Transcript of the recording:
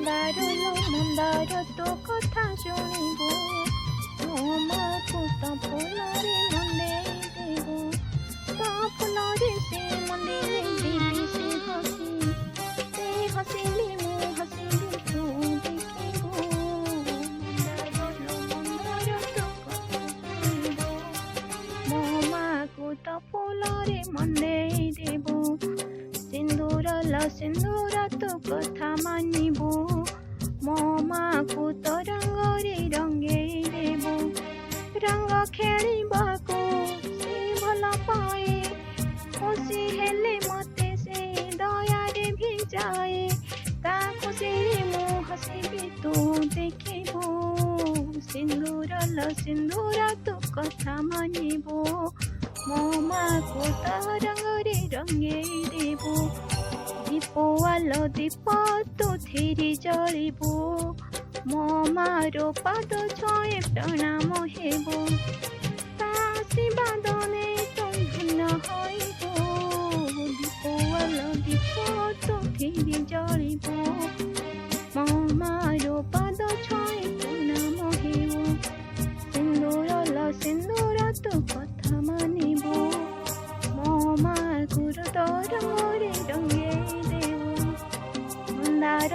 ମନ୍ଦାର ତୋ କଥା ଶୁଣିବୁ, ମୋ ମାକୁ ତ ଫୁଲରେ ମଣ୍ଡେଇ ଦେବୁ, ତ ଫୁଲରେ ସେ ମଣ୍ଡେଇ ଦେବି ସେ ହସିଲେ ମୁଁ ହସିବି ତୁ ଦେଖିବୁ। ମନ୍ଦାର ତୋ କଥା ଶୁଣିବୁ, ମୋ ମାକୁ ତ ଫୁଲରେ ମଣ୍ଡେଇ ଦେବୁ, ସିନ୍ଦୁର ତୋ କଥା ମାନିବୁ, ମୋ ମାକୁ ତ ରଙ୍ଗରେ ରଙ୍ଗେଇ ଦେବୁ। ରଙ୍ଗ ଖେଳିବାକୁ ସେ ଭଲ ପାଏ, ଖୁସି ହେଲେ ମତେ ସେ ଦୟାରେ ଭିଜାଏ, ତା ଖୁସିରେ ମୁଁ ହସିବି ତୁ ଦେଖିବୁ। ସିନ୍ଦୁର ତୋ କଥା ମାନିବୁ, ମୋ ମାକୁ ତ ରଙ୍ଗରେ ରଙ୍ଗେଇ ଦେବୁ। ଦୀପୱାଲ ଦୀପ ତୁ ଥିରି ଜଳିବୁ, ମୋ ମାର ପାଦ ଛୁଏଁ ପ୍ରଣାମ ହେବୁ, ତା ଆଶୀର୍ବାଦ ନେଇ ତୁ ଧନ୍ୟ ହୋଇବୁ। ଦୀପୱାଲ ଦୀପ ତୁ ଥିରି ଜଳିବୁ, ମୋ ମାର ପାଦ ଛୁଏଁ ପ୍ରଣାମ ହେବୁ। ସିନ୍ଦୁର ତୋ କଥା ମାନିବୁ, ମୋ ମାକୁ ତ ରଙ୍ଗରେ ରଙ୍ଗେଇ ଦେବୁ। ମନ୍ଦାର